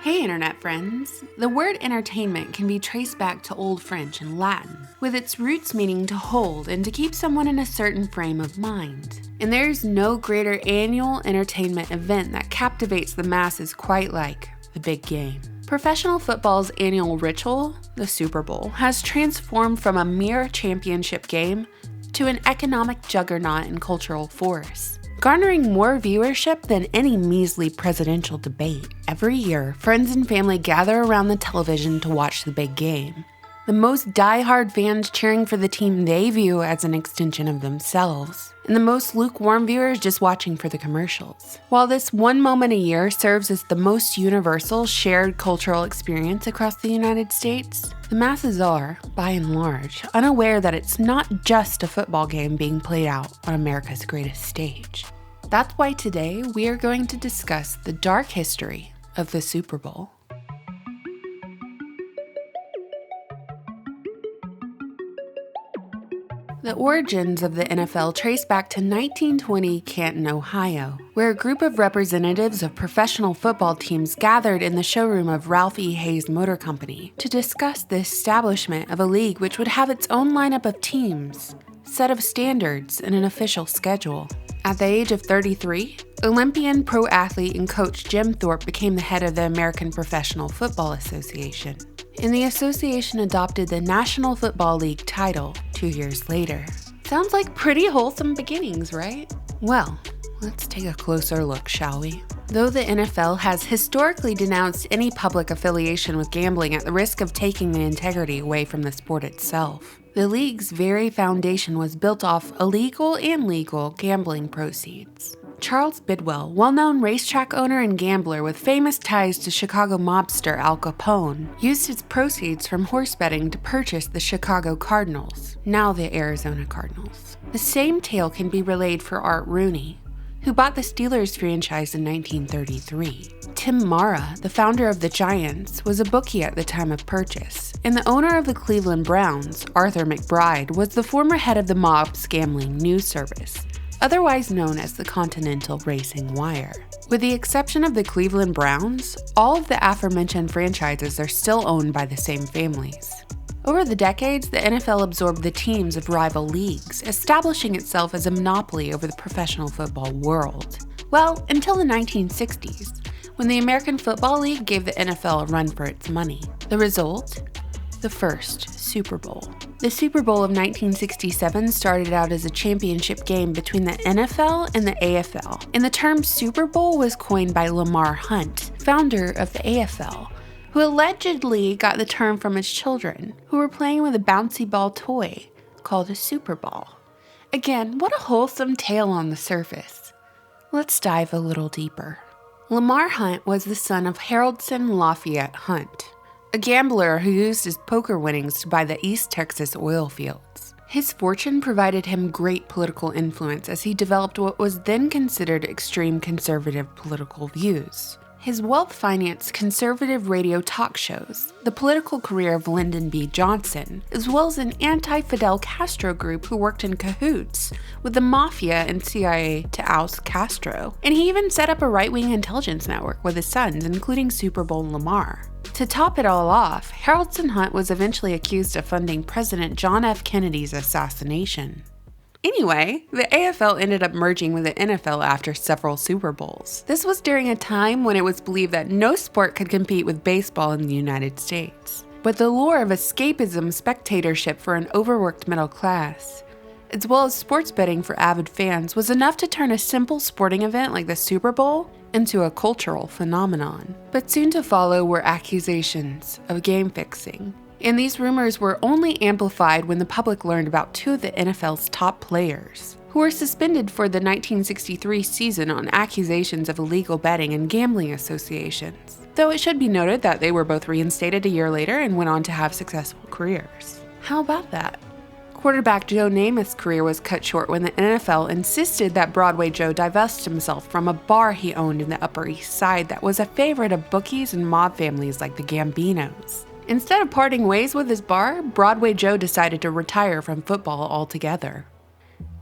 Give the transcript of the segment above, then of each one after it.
Hey internet friends! The word entertainment can be traced back to Old French and Latin, with its roots meaning to hold and to keep someone in a certain frame of mind. And there's no greater annual entertainment event that captivates the masses quite like the big game. Professional football's annual ritual, the Super Bowl, has transformed from a mere championship game to an economic juggernaut and cultural force. Garnering more viewership than any measly presidential debate. Every year, friends and family gather around the television to watch the big game. The most die-hard fans cheering for the team they view as an extension of themselves, and the most lukewarm viewers just watching for the commercials. While this one moment a year serves as the most universal shared cultural experience across the United States, the masses are, by and large, unaware that it's not just a football game being played out on America's greatest stage. That's why today we are going to discuss the dark history of the Super Bowl. The origins of the NFL trace back to 1920 Canton, Ohio, where a group of representatives of professional football teams gathered in the showroom of Ralph E. Hayes Motor Company to discuss the establishment of a league which would have its own lineup of teams, set of standards, and an official schedule. At the age of 33, Olympian pro athlete and coach Jim Thorpe became the head of the American Professional Football Association, and the association adopted the National Football League title 2 years later. Sounds like pretty wholesome beginnings, right? Well, let's take a closer look, shall we? Though the NFL has historically denounced any public affiliation with gambling at the risk of taking the integrity away from the sport itself, the league's very foundation was built off illegal and legal gambling proceeds. Charles Bidwell, well-known racetrack owner and gambler with famous ties to Chicago mobster Al Capone, used his proceeds from horse betting to purchase the Chicago Cardinals, now the Arizona Cardinals. The same tale can be relayed for Art Rooney, who bought the Steelers franchise in 1933. Tim Mara, the founder of the Giants, was a bookie at the time of purchase, and the owner of the Cleveland Browns, Arthur McBride, was the former head of the mob's gambling news service, otherwise known as the Continental Racing Wire. With the exception of the Cleveland Browns, all of the aforementioned franchises are still owned by the same families. Over the decades, the NFL absorbed the teams of rival leagues, establishing itself as a monopoly over the professional football world. Well, until the 1960s, when the American Football League gave the NFL a run for its money. The result? The first Super Bowl. The Super Bowl of 1967 started out as a championship game between the NFL and the AFL, and the term Super Bowl was coined by Lamar Hunt, founder of the AFL, who allegedly got the term from his children, who were playing with a bouncy ball toy called a Super Ball. Again, what a wholesome tale on the surface. Let's dive a little deeper. Lamar Hunt was the son of Haroldson Lafayette Hunt, a gambler who used his poker winnings to buy the East Texas oil fields. His fortune provided him great political influence as he developed what was then considered extreme conservative political views. His wealth financed conservative radio talk shows, the political career of Lyndon B. Johnson, as well as an anti-Fidel Castro group who worked in cahoots with the mafia and CIA to oust Castro. And he even set up a right-wing intelligence network with his sons, including Super Bowl Lamar. To top it all off, Haroldson Hunt was eventually accused of funding President John F. Kennedy's assassination. Anyway, the AFL ended up merging with the NFL after several Super Bowls. This was during a time when it was believed that no sport could compete with baseball in the United States. But the lure of escapism spectatorship for an overworked middle class, as well as sports betting for avid fans, was enough to turn a simple sporting event like the Super Bowl into a cultural phenomenon. But soon to follow were accusations of game fixing. And these rumors were only amplified when the public learned about two of the NFL's top players, who were suspended for the 1963 season on accusations of illegal betting and gambling associations. Though it should be noted that they were both reinstated a year later and went on to have successful careers. How about that? Quarterback Joe Namath's career was cut short when the NFL insisted that Broadway Joe divest himself from a bar he owned in the Upper East Side that was a favorite of bookies and mob families like the Gambinos. Instead of parting ways with his bar, Broadway Joe decided to retire from football altogether.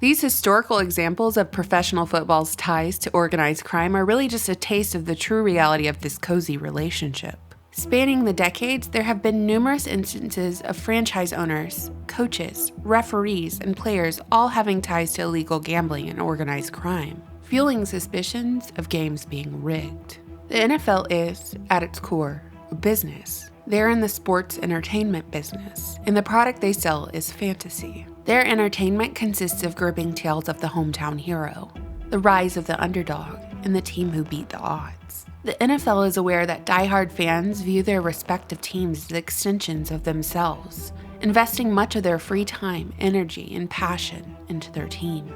These historical examples of professional football's ties to organized crime are really just a taste of the true reality of this cozy relationship. Spanning the decades, there have been numerous instances of franchise owners, coaches, referees, and players all having ties to illegal gambling and organized crime, fueling suspicions of games being rigged. The NFL is, at its core, a business. They're in the sports entertainment business, and the product they sell is fantasy. Their entertainment consists of gripping tales of the hometown hero, the rise of the underdog, and the team who beat the odds. The NFL is aware that diehard fans view their respective teams as extensions of themselves, investing much of their free time, energy, and passion into their team.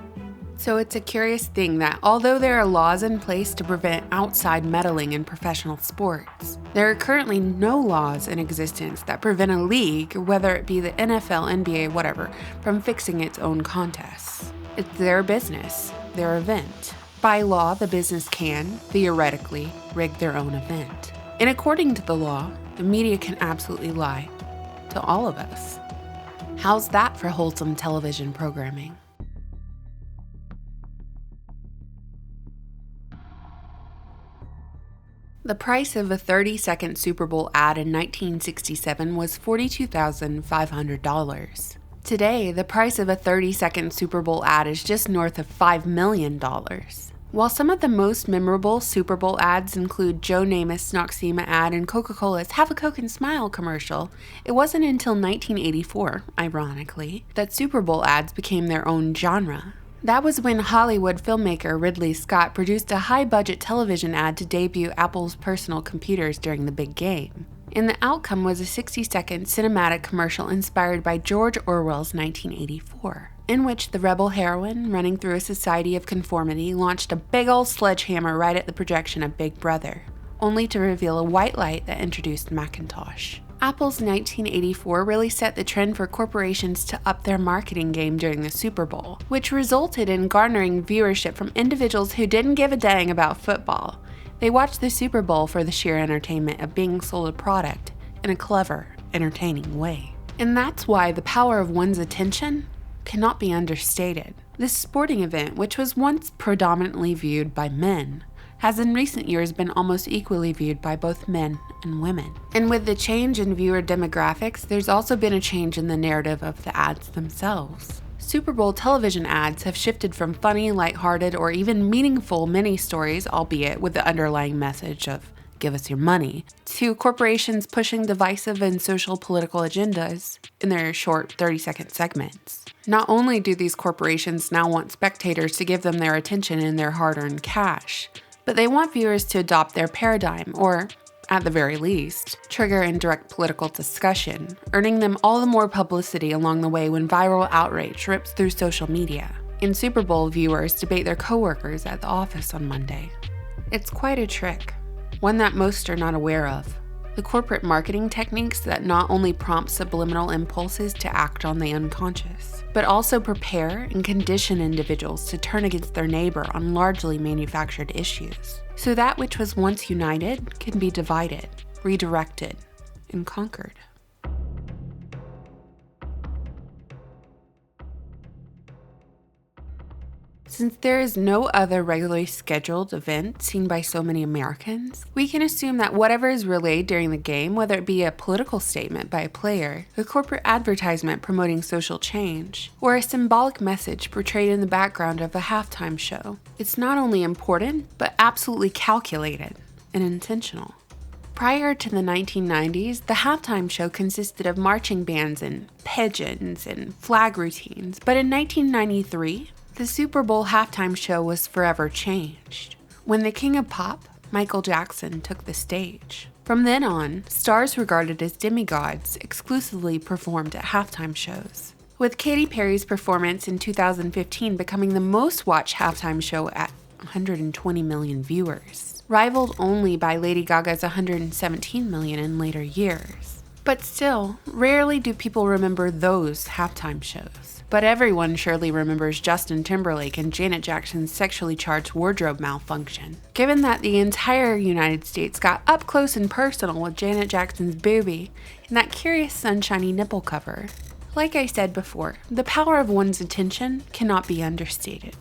So it's a curious thing that although there are laws in place to prevent outside meddling in professional sports, there are currently no laws in existence that prevent a league, whether it be the NFL, NBA, whatever, from fixing its own contests. It's their business, their event. By law, the business can, theoretically, rig their own event. And according to the law, the media can absolutely lie to all of us. How's that for wholesome television programming? The price of a 30-second Super Bowl ad in 1967 was $42,500. Today, the price of a 30-second Super Bowl ad is just north of $5 million. While some of the most memorable Super Bowl ads include Joe Namath's Noxzema ad and Coca-Cola's Have a Coke and Smile commercial, it wasn't until 1984, ironically, that Super Bowl ads became their own genre. That was when Hollywood filmmaker Ridley Scott produced a high-budget television ad to debut Apple's personal computers during the big game. And the outcome was a 60-second cinematic commercial inspired by George Orwell's 1984, in which the rebel heroine, running through a society of conformity, launched a big ol' sledgehammer right at the projection of Big Brother, only to reveal a white light that introduced Macintosh. Apple's 1984 really set the trend for corporations to up their marketing game during the Super Bowl, which resulted in garnering viewership from individuals who didn't give a dang about football. They watched the Super Bowl for the sheer entertainment of being sold a product in a clever, entertaining way. And that's why the power of one's attention cannot be understated. This sporting event, which was once predominantly viewed by men, has in recent years been almost equally viewed by both men and women. And with the change in viewer demographics, there's also been a change in the narrative of the ads themselves. Super Bowl television ads have shifted from funny, lighthearted, or even meaningful mini-stories, albeit with the underlying message of give us your money, to corporations pushing divisive and social political agendas in their short 30-second segments. Not only do these corporations now want spectators to give them their attention and their hard-earned cash, but they want viewers to adopt their paradigm, or, at the very least, trigger indirect political discussion, earning them all the more publicity along the way when viral outrage rips through social media. And Super Bowl viewers debate their coworkers at the office on Monday. It's quite a trick, one that most are not aware of. The corporate marketing techniques that not only prompt subliminal impulses to act on the unconscious, but also prepare and condition individuals to turn against their neighbor on largely manufactured issues. So that which was once united can be divided, redirected, and conquered. Since there is no other regularly scheduled event seen by so many Americans, we can assume that whatever is relayed during the game, whether it be a political statement by a player, a corporate advertisement promoting social change, or a symbolic message portrayed in the background of a halftime show, it's not only important, but absolutely calculated and intentional. Prior to the 1990s, the halftime show consisted of marching bands and pigeons and flag routines, but in 1993, the Super Bowl halftime show was forever changed, when the king of pop, Michael Jackson, took the stage. From then on, stars regarded as demigods exclusively performed at halftime shows, with Katy Perry's performance in 2015 becoming the most watched halftime show at 120 million viewers, rivaled only by Lady Gaga's 117 million in later years. But still, rarely do people remember those halftime shows. But everyone surely remembers Justin Timberlake and Janet Jackson's sexually charged wardrobe malfunction. Given that the entire United States got up close and personal with Janet Jackson's boobie and that curious sunshiny nipple cover, Like I said before, the power of one's attention cannot be understated.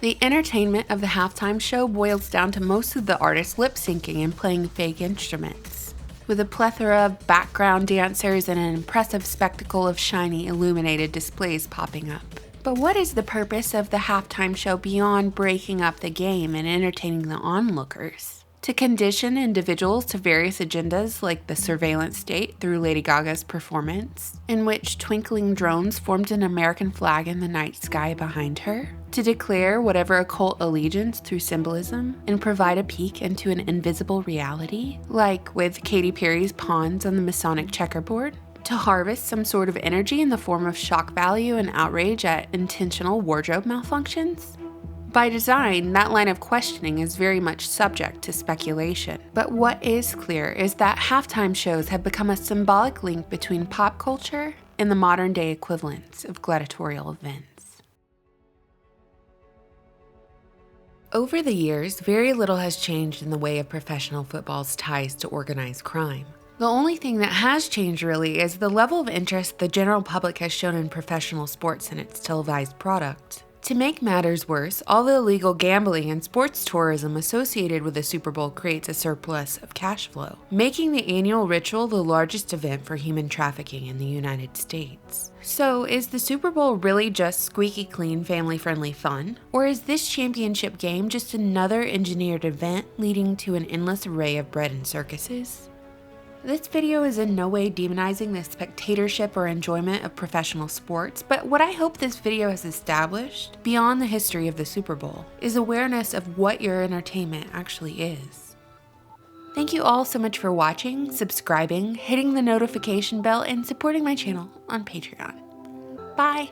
The entertainment of the halftime show boils down to most of the artists lip-syncing and playing fake instruments, with a plethora of background dancers and an impressive spectacle of shiny illuminated displays popping up. But what is the purpose of the halftime show beyond breaking up the game and entertaining the onlookers? To condition individuals to various agendas like the surveillance state through Lady Gaga's performance, in which twinkling drones formed an American flag in the night sky behind her? To declare whatever occult allegiance through symbolism and provide a peek into an invisible reality, like with Katy Perry's pawns on the Masonic checkerboard? To harvest some sort of energy in the form of shock value and outrage at intentional wardrobe malfunctions? By design, that line of questioning is very much subject to speculation. But what is clear is that halftime shows have become a symbolic link between pop culture and the modern-day equivalents of gladiatorial events. Over the years, very little has changed in the way of professional football's ties to organized crime. The only thing that has changed really is the level of interest the general public has shown in professional sports and its televised product. To make matters worse, all the illegal gambling and sports tourism associated with the Super Bowl creates a surplus of cash flow, making the annual ritual the largest event for human trafficking in the United States. So, is the Super Bowl really just squeaky clean, family-friendly fun? Or is this championship game just another engineered event leading to an endless array of bread and circuses? This video is in no way demonizing the spectatorship or enjoyment of professional sports, but what I hope this video has established, beyond the history of the Super Bowl, is awareness of what your entertainment actually is. Thank you all so much for watching, subscribing, hitting the notification bell, and supporting my channel on Patreon. Bye!